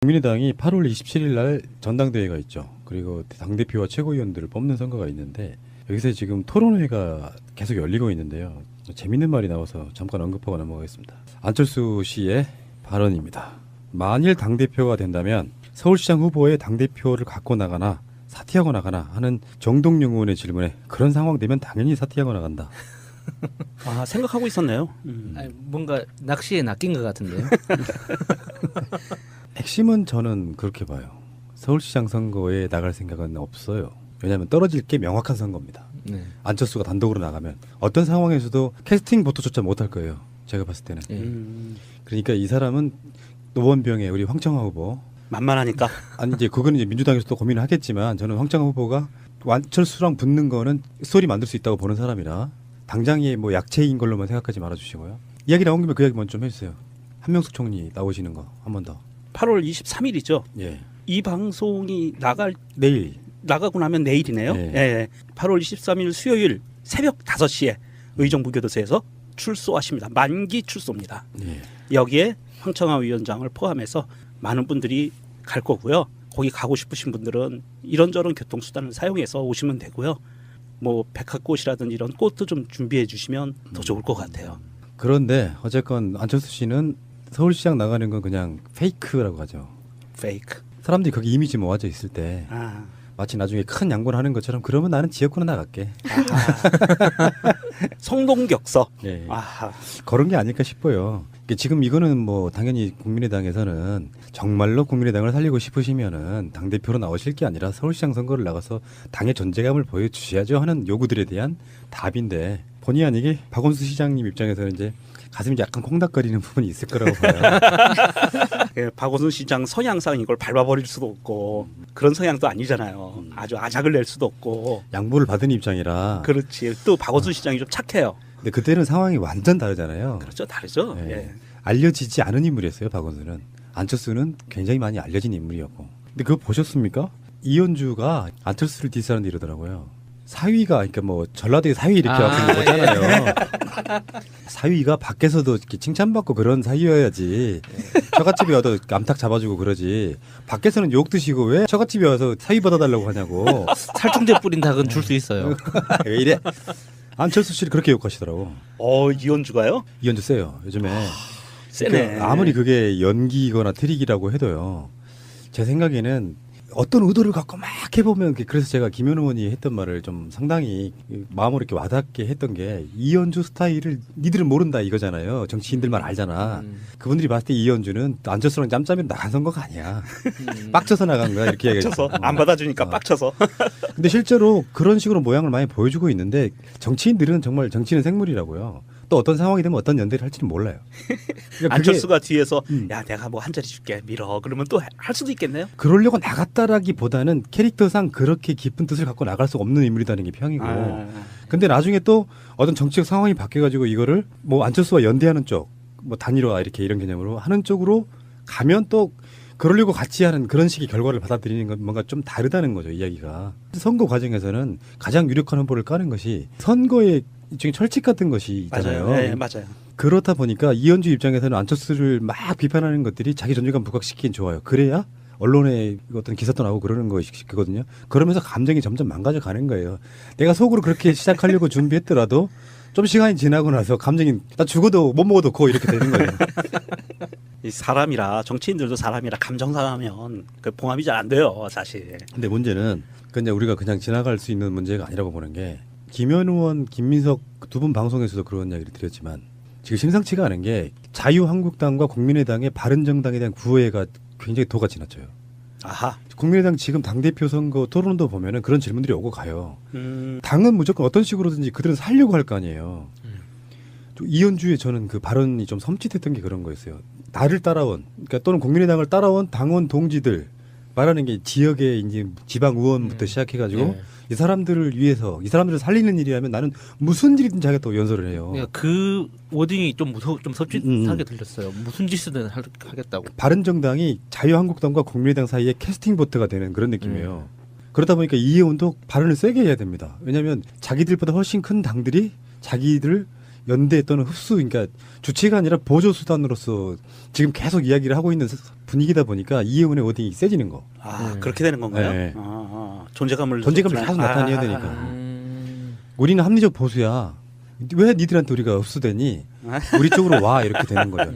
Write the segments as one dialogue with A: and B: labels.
A: 국민의당이 8월 27일 날 전당대회가 있죠. 그리고 당대표와 최고위원들을 뽑는 선거가 있는데 여기서 지금 토론회가 계속 열리고 있는데요. 재밌는 말이 나와서 잠깐 언급하고 넘어가겠습니다. 안철수 씨의 발언입니다. 만일 당대표가 된다면 서울시장 후보의 당대표를 갖고 나가나 사퇴하고 나가나 하는 정동영 의원의 질문에 그런 상황 되면 당연히 사퇴하고 나간다.
B: 아, 생각하고 있었네요.
C: 아니, 뭔가 낚시에 낚인 것 같은데요.
A: 핵심은 저는 그렇게 봐요. 서울시장 선거에 나갈 생각은 없어요. 왜냐하면 떨어질 게 명확한 선거입니다.
C: 네.
A: 안철수가 단독으로 나가면 어떤 상황에서도 캐스팅 보트조차 못할 거예요. 제가 봤을 때는.
C: 예.
A: 그러니까 이 사람은 노원병의 우리 황청화 후보
B: 만만하니까.
A: 아니 이제 그거는 이제 민주당에서도 고민을 하겠지만 저는 황청화 후보가 안철수랑 붙는 거는 스토리 만들 수 있다고 보는 사람이라 당장의 뭐 약체인 걸로만 생각하지 말아주시고요. 이야기 나온 김에 그 이야기 먼저 좀 해주세요. 한명숙 총리 나오시는 거 한 번 더.
B: 8월 23일이죠.
A: 예.
B: 이 방송이
A: 내일.
B: 나가고 나면 내일이네요.
A: 네.
B: 예. 8월 23일 수요일 새벽 5시에 의정부교도소에서 출소하십니다. 만기 출소입니다.
A: 예.
B: 여기에 황청화 위원장을 포함해서 많은 분들이 갈 거고요. 거기 가고 싶으신 분들은 이런저런 교통수단을 사용해서 오시면 되고요. 뭐 백합꽃이라든지 이런 꽃도 좀 준비해 주시면 더 좋을 것 같아요.
A: 그런데 어쨌건 안철수 씨는 서울시장 나가는 건 그냥 페이크라고 하죠.
B: 페이크.
A: 사람들이 거기 이미지 모아져 있을 때
B: 아,
A: 마치 나중에 큰 양보를 하는 것처럼 그러면 나는 지역구나 나갈게.
B: 성동격서.
A: 예.
B: 아하.
A: 그런 게 아닐까 싶어요. 그러니까 지금 이거는 뭐 당연히 국민의당에서는 정말로 국민의당을 살리고 싶으시면은 당대표로 나오실 게 아니라 서울시장 선거를 나가서 당의 존재감을 보여주셔야죠 하는 요구들에 대한 답인데 본의 아니게 박원순 시장님 입장에서는 이제 가슴이 약간 콩닥거리는 부분이 있을 거라고 봐요.
B: 예, 박원순 시장 성향상 이걸 밟아버릴 수도 없고 그런 성향도 아니잖아요. 아주 아작을 낼 수도 없고.
A: 양보를 받은 입장이라.
B: 그렇지. 또 박원순 시장이 좀 착해요.
A: 근데 그때는 상황이 완전 다르잖아요.
B: 그렇죠. 다르죠.
A: 예.
B: 예.
A: 알려지지 않은 인물이었어요. 박원순은. 안철수는 굉장히 많이 알려진 인물이었고. 근데 그거 보셨습니까? 이현주가 안철수를 디스하는데 이러더라고요. 사위가 그러니까 뭐 전라도의 사위 이렇게 하는 거잖아요. 사위가 밖에서도 이렇게 칭찬받고 그런 사위여야지. 처갓집에 와도 암탉 잡아주고 그러지. 밖에서는 욕 드시고 왜 처갓집에 와서 사위 받아달라고 하냐고.
C: 살충제 뿌린 닭은 줄 수 있어요.
A: 왜 이래? 안철수 씨를 그렇게 욕하시더라고.
B: 이현주가요?
A: 이현주 세요. 요즘에.
B: 세네.
A: 그러니까 아무리 그게 연기거나 트릭이라고 해도요. 제 생각에는 어떤 의도를 갖고 막 해보면 그래서 제가 김현 의원이 했던 말을 좀 상당히 마음으로 이렇게 와닿게 했던 게 이현주 스타일을 니들은 모른다 이거잖아요. 정치인들만 알잖아. 그분들이 봤을 때 이현주는 안철수랑 짬짬이로 나간 선거가 아니야. 빡쳐서 나간 거야 이렇게
B: 빡쳐서
A: 얘기했죠.
B: 안 받아주니까 빡쳐서.
A: 근데 실제로 그런 식으로 모양을 많이 보여주고 있는데 정치인들은 정말 정치는 생물이라고요. 또 어떤 상황이 되면 어떤 연대를 할지는 몰라요. 그러니까
B: 안철수가 뒤에서
A: 음.
B: 야 내가 뭐 한 자리 줄게 밀어 그러면 또 할 수도 있겠네요.
A: 그러려고 나갔다라기보다는 캐릭터상 그렇게 깊은 뜻을 갖고 나갈 수가 없는 인물이라는 게 평이고. 근데 나중에 또 어떤 정치적 상황이 바뀌어가지고 이거를 뭐 안철수와 연대하는 쪽, 뭐 단일화 이렇게 이런 개념으로 하는 쪽으로 가면 또 그러려고 같이 하는 그런 식의 결과를 받아들이는 건 뭔가 좀 다르다는 거죠, 이야기가. 선거 과정에서는 가장 유력한 후보를 까는 것이 선거의 일종의 철칙 같은 것이 있잖아요.
B: 맞아요. 네, 맞아요.
A: 그렇다 보니까 이현주 입장에서는 안철수를 막 비판하는 것들이 자기 존재감 부각시키긴 좋아요. 그래야 언론에 어떤 기사도 나오고 그러는 것이거든요. 그러면서 감정이 점점 망가져 가는 거예요. 내가 속으로 그렇게 시작하려고 준비했더라도 좀 시간이 지나고 나서 감정이 나 죽어도 못 먹어도 고 이렇게 되는 거예요.
B: 이 사람이라 정치인들도 사람이라 감정 상하면 그 봉합이 잘 안 돼요, 사실.
A: 근데 문제는 그냥 우리가 그냥 지나갈 수 있는 문제가 아니라고 보는 게 김현 의원, 김민석 두 분 방송에서도 그런 이야기를 드렸지만 지금 심상치가 않은 게 자유한국당과 국민의당의 바른정당에 대한 구애가 굉장히 도가 지나쳐요.
B: 아하.
A: 국민의당 지금 당대표 선거 토론도 보면은 그런 질문들이 오고 가요. 당은 무조건 어떤 식으로든지 그들은 살려고 할 거 아니에요. 좀 이현주의 저는 그 발언이 좀 섬찟했던 게 그런 거였어요. 나를 따라온, 그러니까 또는 국민의당을 따라온 당원 동지들 말하는 게 지역의 이제 지방 의원부터 시작해가지고
C: 네.
A: 이 사람들을 위해서 이 사람들을 살리는 일이라면 나는 무슨 일이든지 하겠다고 연설을 해요.
C: 그러니까 그 워딩이 좀 좀 섬찟하게 들렸어요. 무슨 짓이든 하겠다고.
A: 바른정당이 자유한국당과 국민의당 사이에 캐스팅 보트가 되는 그런 느낌이에요. 그러다 보니까 이혜원도 발언을 세게 해야 됩니다. 왜냐하면 자기들보다 훨씬 큰 당들이 자기들 연대 또는 흡수, 그러니까 주체가 아니라 보조 수단으로서 지금 계속 이야기를 하고 있는 분위기다 보니까 이혜원의 워딩이 세지는 거.
B: 그렇게 되는 건가요?
A: 네.
B: 존재감을
A: 계속 나타내야 되니까. 우리는 합리적 보수야. 왜 니들한테 우리가 흡수되니? 우리 쪽으로 와 이렇게 되는 거죠.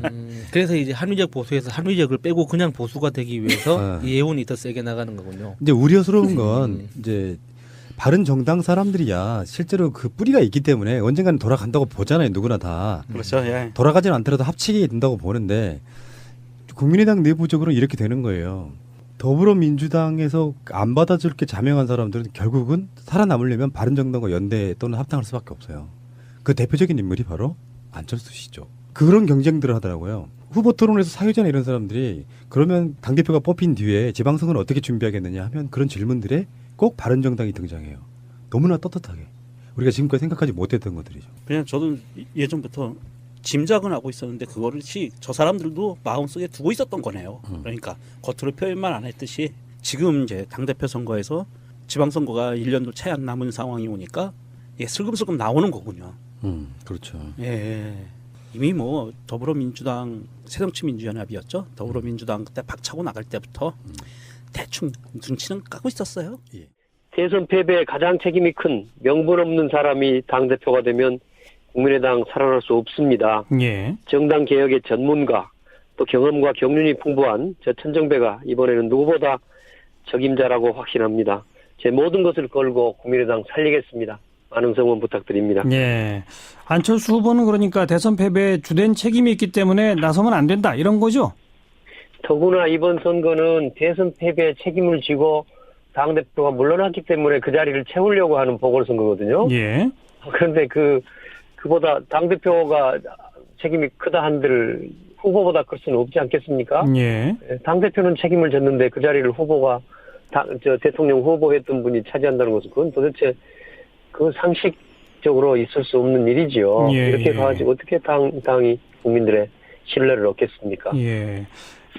C: 그래서 이제 합리적 보수에서 합리적을 빼고 그냥 보수가 되기 위해서 예원이 더 세게 나가는 거군요.
A: 이제 우려스러운 건 이제 바른 정당 사람들이야 실제로 그 뿌리가 있기 때문에 언젠가는 돌아간다고 보잖아요. 누구나 다.
B: 그렇죠. 예.
A: 돌아가지는 않더라도 합치게 된다고 보는데 국민의당 내부적으로는 이렇게 되는 거예요. 더불어민주당에서 안 받아줄 게 자명한 사람들은 결국은 살아남으려면 바른정당과 연대 또는 합당할 수밖에 없어요. 그 대표적인 인물이 바로 안철수 씨죠. 그런 경쟁들을 하더라고요. 후보 토론에서 사회자나 이런 사람들이 그러면 당대표가 뽑힌 뒤에 지방선거는 어떻게 준비하겠느냐 하면 그런 질문들에 꼭 바른정당이 등장해요. 너무나 떳떳하게. 우리가 지금까지 생각하지 못했던 것들이죠.
B: 그냥 저도 예전부터 짐작은 하고 있었는데 그것이 저 사람들도 마음속에 두고 있었던 거네요. 그러니까 겉으로 표현만 안 했듯이 지금 이제 당대표 선거에서 지방선거가 1년도 채 안 남은 상황이 오니까 슬금슬금 나오는 거군요.
A: 그렇죠.
B: 예. 이미 뭐 더불어민주당 새정치민주연합이었죠. 더불어민주당 그때 박차고 나갈 때부터 대충 눈치는 까고 있었어요.
A: 예.
D: 대선 패배에 가장 책임이 큰 명분 없는 사람이 당대표가 되면 국민의당 살아날 수 없습니다.
E: 예.
D: 정당 개혁의 전문가, 또 경험과 경륜이 풍부한 저 천정배가 이번에는 누구보다 적임자라고 확신합니다. 제 모든 것을 걸고 국민의당 살리겠습니다. 많은 성원 부탁드립니다.
E: 예. 안철수 후보는 그러니까 대선 패배에 주된 책임이 있기 때문에 나서면 안 된다 이런 거죠?
D: 더구나 이번 선거는 대선 패배에 책임을 지고 당대표가 물러났기 때문에 그 자리를 채우려고 하는 보궐선거거든요.
E: 예.
D: 그런데 그보다 당대표가 책임이 크다 한들 후보보다 클 수는 없지 않겠습니까?
E: 예.
D: 당대표는 책임을 졌는데 그 자리를 후보가 대통령 후보했던 분이 차지한다는 것은 그건 도대체 그 상식적으로 있을 수 없는 일이지요.
E: 예,
D: 이렇게
E: 예.
D: 가지고 어떻게 당이 국민들의 신뢰를 얻겠습니까?
E: 예.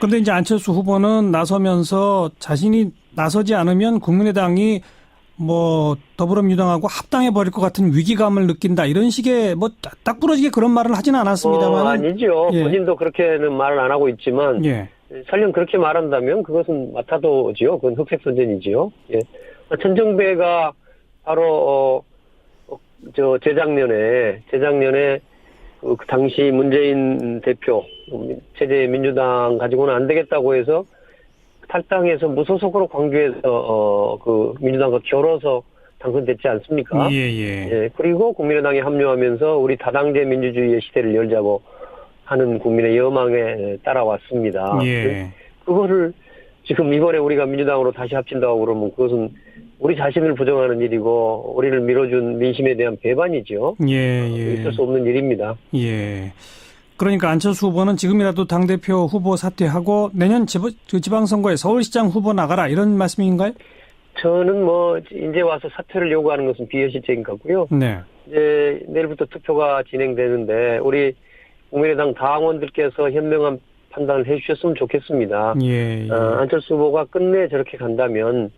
E: 근데 이제 안철수 후보는 나서면서 자신이 나서지 않으면 국민의당이 뭐 더불어민주당하고 합당해 버릴 것 같은 위기감을 느낀다 이런 식의 뭐 딱 부러지게 그런 말을 하지는 않았습니다만
D: 아니죠.
E: 예.
D: 본인도 그렇게는 말을 안 하고 있지만
E: 예. 설령
D: 그렇게 말한다면 그것은 맡아도지요. 그건 흑색선전이지요. 예. 천정배가 바로 재작년에 그 당시 문재인 대표 체제 민주당 가지고는 안 되겠다고 해서 탈당해서 무소속으로 광주에서 그 민주당과 겨뤄서 당선됐지 않습니까? 예. 그리고 국민의당에 합류하면서 우리 다당제 민주주의의 시대를 열자고 하는 국민의 여망에 따라왔습니다.
E: 예.
D: 그거를 지금 이번에 우리가 민주당으로 다시 합친다고 그러면 그것은 우리 자신을 부정하는 일이고 우리를 밀어준 민심에 대한 배반이죠. 있을 수 없는 일입니다.
E: 예. 그러니까 안철수 후보는 지금이라도 당대표 후보 사퇴하고 내년 지방선거에 서울시장 후보 나가라 이런 말씀인가요?
D: 저는 이제 와서 사퇴를 요구하는 것은 비현실적인 것 같고요.
E: 네.
D: 이제 내일부터 투표가 진행되는데 우리 국민의당 당원들께서 현명한 판단을 해주셨으면 좋겠습니다.
E: 예.
D: 안철수 후보가 끝내 저렇게 간다면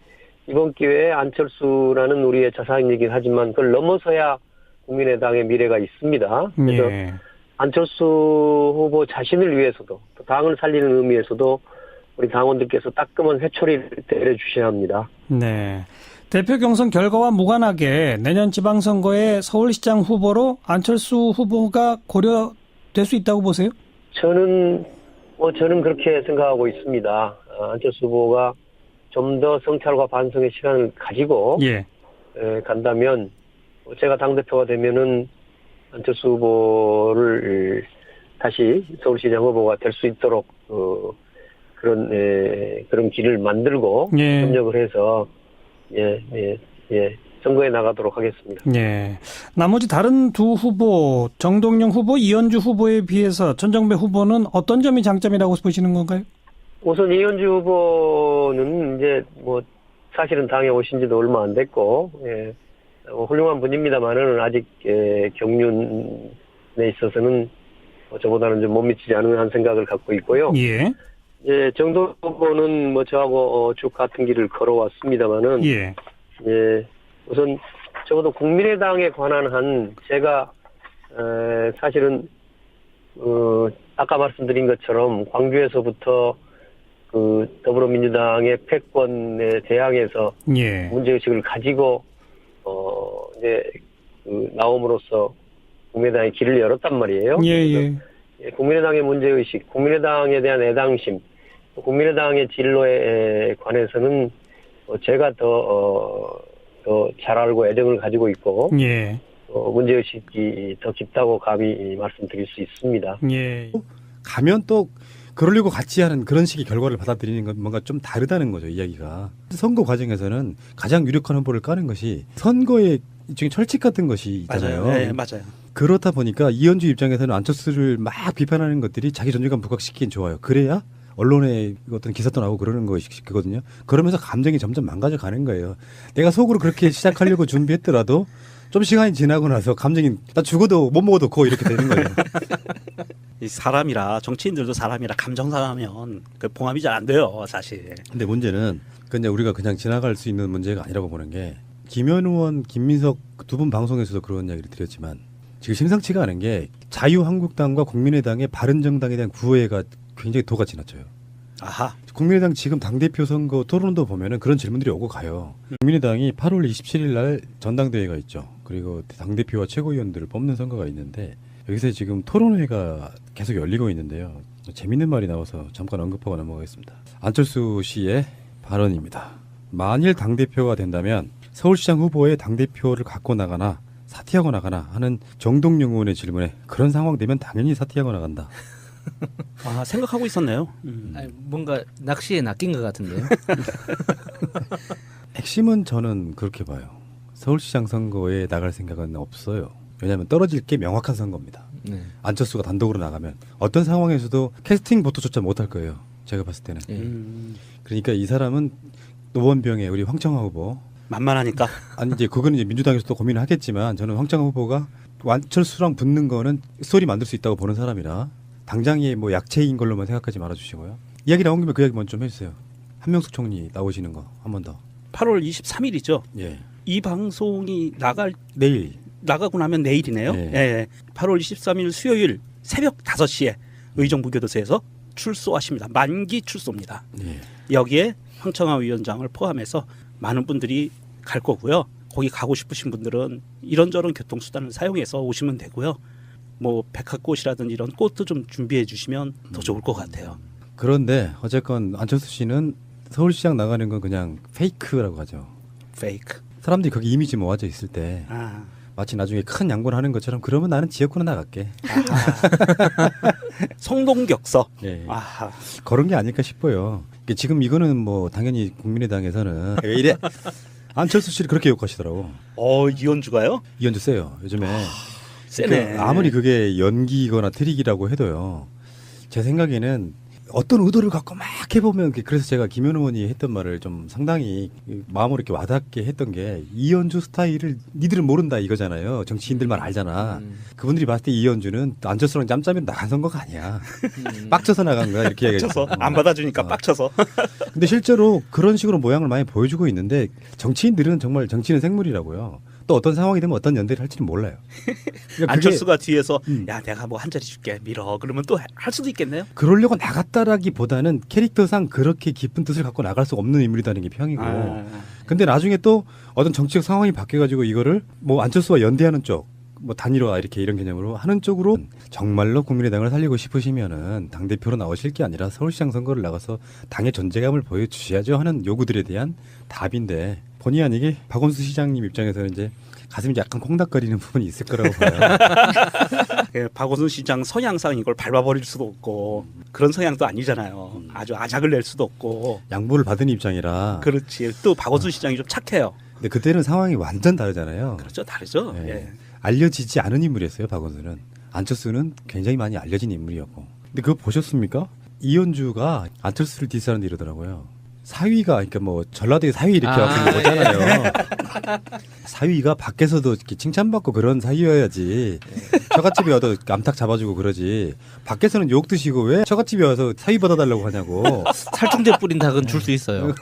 D: 이번 기회에 안철수라는 우리의 자산이긴 하지만 그걸 넘어서야 국민의당의 미래가 있습니다. 그래서 안철수 후보 자신을 위해서도 또 당을 살리는 의미에서도 우리 당원들께서 따끔한 회초리를 때려주셔야 합니다.
E: 네. 대표 경선 결과와 무관하게 내년 지방선거에 서울시장 후보로 안철수 후보가 고려될 수 있다고 보세요?
D: 저는 그렇게 생각하고 있습니다. 안철수 후보가 좀 더 성찰과 반성의 시간을 가지고 간다면 제가 당대표가 되면은 안철수 후보를 다시 서울시장 후보가 될 수 있도록 그런 길을 만들고 협력을 해서 선거에 나가도록 하겠습니다.
E: 예. 나머지 다른 두 후보 정동영 후보, 이현주 후보에 비해서 천정배 후보는 어떤 점이 장점이라고 보시는 건가요?
D: 우선 이현주 후보는 이제 사실은 당에 오신 지도 얼마 안 됐고 훌륭한 분입니다만은 아직 경륜에 있어서는 저보다는 좀 못 미치지 않은 한 생각을 갖고 있고요.
E: 예.
D: 정동영 후보는 저하고 쭉 같은 길을 걸어왔습니다만은 우선 적어도 국민의당에 관한 한 제가 사실은 아까 말씀드린 것처럼 광주에서부터 그 더불어민주당의 패권에 대항해서
E: 예.
D: 문제의식을 가지고 이제 그 나옴으로써 국민의당의 길을 열었단 말이에요.
E: 예.
D: 국민의당의 문제의식, 국민의당에 대한 애당심, 국민의당의 진로에 관해서는 제가 더 잘 알고 애정을 가지고 있고
E: 예.
D: 문제의식이 더 깊다고 감히 말씀드릴 수 있습니다.
E: 예.
A: 가면 또 그러려고 같이 하는 그런 식의 결과를 받아들이는 건 뭔가 좀 다르다는 거죠, 이야기가. 선거 과정에서는 가장 유력한 후보를 까는 것이 선거의 일종의 철칙 같은 것이 있잖아요.
B: 맞아요. 네, 맞아요.
A: 그렇다 보니까 이현주 입장에서는 안철수를 막 비판하는 것들이 자기 존재감 부각시키긴 좋아요. 그래야 언론에 어떤 기사도 나오고 그러는 것이거든요. 그러면서 감정이 점점 망가져 가는 거예요. 내가 속으로 그렇게 시작하려고 준비했더라도 좀 시간이 지나고 나서 감정이 나 죽어도 못 먹어도 고 이렇게 되는 거예요.
B: 이 사람이라 정치인들도 사람이라 감정 상하면 그 봉합이 잘 안 돼요, 사실.
A: 근데 문제는 그냥 우리가 그냥 지나갈 수 있는 문제가 아니라고 보는 게 김현 의원, 김민석 두 분 방송에서도 그런 이야기를 드렸지만 지금 심상치가 않은 게 자유한국당과 국민의당의 바른정당에 대한 구애가 굉장히 도가 지나쳐요.
B: 아하.
A: 국민의당 지금 당대표 선거 토론도 보면은 그런 질문들이 오고 가요. 국민의당이 8월 27일 날 전당대회가 있죠. 그리고 당대표와 최고위원들을 뽑는 선거가 있는데 여기서 지금 토론회가 계속 열리고 있는데요. 재밌는 말이 나와서 잠깐 언급하고 넘어가겠습니다. 안철수 씨의 발언입니다. 만일 당대표가 된다면 서울시장 후보의 당대표를 갖고 나가나 사퇴하고 나가나 하는 정동영 의원의 질문에 그런 상황 되면 당연히 사퇴하고 나간다.
B: 아, 생각하고 있었네요.
C: 아니, 뭔가 낚시에 낚인 것 같은데요.
A: 핵심은 저는 그렇게 봐요. 서울시장 선거에 나갈 생각은 없어요. 왜냐하면 떨어질 게 명확한 선거입니다.
C: 네.
A: 안철수가 단독으로 나가면 어떤 상황에서도 캐스팅 보트조차 못할 거예요. 제가 봤을 때는.
C: 예.
A: 그러니까 이 사람은 노원병의 우리 황청화 후보
B: 만만하니까.
A: 아니 이제 그거는 이제 민주당에서도 고민을 하겠지만 저는 황청화 후보가 안철수랑 붙는 거는 스토리 만들 수 있다고 보는 사람이라 당장이 뭐 약체인 걸로만 생각하지 말아주시고요. 이야기 나온 김에 그 이야기 먼저 좀 해주세요. 한명숙 총리 나오시는 거 한 번 더.
B: 8월 23일이죠.
A: 예.
B: 이 방송이
A: 내일.
B: 나가고 나면 내일이네요.
A: 예.
B: 예. 8월 23일 수요일 새벽 5시에 의정부교도소에서 출소하십니다. 만기 출소입니다.
A: 예.
B: 여기에 황청화 위원장을 포함해서 많은 분들이 갈 거고요. 거기 가고 싶으신 분들은 이런저런 교통수단을 사용해서 오시면 되고요. 뭐 백합꽃이라든지 이런 꽃도 좀 준비해 주시면 더 좋을 것 같아요.
A: 그런데 어쨌건 안철수 씨는 서울시장 나가는 건 그냥 페이크라고 하죠.
B: 페이크.
A: 사람들이 거기 이미지 모아져 있을 때
B: 아,
A: 마치 나중에 큰 양보를 하는 것처럼 그러면 나는 지역구로 나갈게.
B: 성동격서.
A: 예.
B: 아하.
A: 그런 게 아닐까 싶어요. 이게 지금 이거는 뭐 당연히 국민의당에서는 왜 이래 안철수 씨를 그렇게 욕하시더라고.
B: 이현주가요?
A: 이현주 세요. 요즘에
B: 세네.
A: 그러니까 아무리 그게 연기거나 트릭이라고 해도요. 제 생각에는 어떤 의도를 갖고 막 해보면 그래서 제가 김현 의원이 했던 말을 좀 상당히 마음으로 이렇게 와닿게 했던 게 이현주 스타일을 니들은 모른다 이거잖아요. 정치인들만 알잖아. 그분들이 봤을 때 이현주는 안철수랑 짬짬이로 나간 선거가 아니야. 빡쳐서 나간 거야 이렇게
B: 빡쳐서
A: 얘기했어.
B: 안 받아주니까 빡쳐서.
A: 근데 실제로 그런 식으로 모양을 많이 보여주고 있는데 정치인들은 정말 정치는 생물이라고요. 또 어떤 상황이 되면 어떤 연대를 할지는 몰라요. 그러니까
B: 안철수가 뒤에서
A: 음.
B: 야 내가 뭐 한 자리 줄게 밀어 그러면 또 할 수도 있겠네요.
A: 그러려고 나갔다라기보다는 캐릭터상 그렇게 깊은 뜻을 갖고 나갈 수 없는 인물이라는 게 평이고. 근데 나중에 또 어떤 정치적 상황이 바뀌어가지고 이거를 뭐 안철수와 연대하는 쪽, 뭐 단일화 이렇게 이런 개념으로 하는 쪽으로 정말로 국민의당을 살리고 싶으시면은 당대표로 나오실 게 아니라 서울시장 선거를 나가서 당의 존재감을 보여주셔야죠 하는 요구들에 대한 답인데 본의 아니게 박원순 시장님 입장에서는 이제 가슴이 약간 콩닥거리는 부분이 있을 거라고 봐요.
B: 예, 박원순 시장 성향상 이걸 밟아버릴 수도 없고 그런 성향도 아니잖아요. 아주 아작을 낼 수도 없고.
A: 양보를 받은 입장이라.
B: 그렇지. 또 박원순 시장이 좀 착해요.
A: 근데 그때는 상황이 완전 다르잖아요.
B: 그렇죠. 다르죠.
A: 예.
B: 예.
A: 알려지지 않은 인물이었어요. 박원순은. 안철수는 굉장히 많이 알려진 인물이었고. 근데 그거 보셨습니까? 이현주가 안철수를 디스하는데 이러더라고요. 사위가 그러니까 뭐 전라도의 사위 이렇게 갖고 거잖아요. 사위가 밖에서도 이렇게 칭찬받고 그런 사위여야지. 처갓집에 와도 암탉 잡아주고 그러지. 밖에서는 욕 드시고 왜 처갓집에 와서 사위 받아달라고 하냐고.
C: 살충제 뿌린 닭은 줄 수 있어요.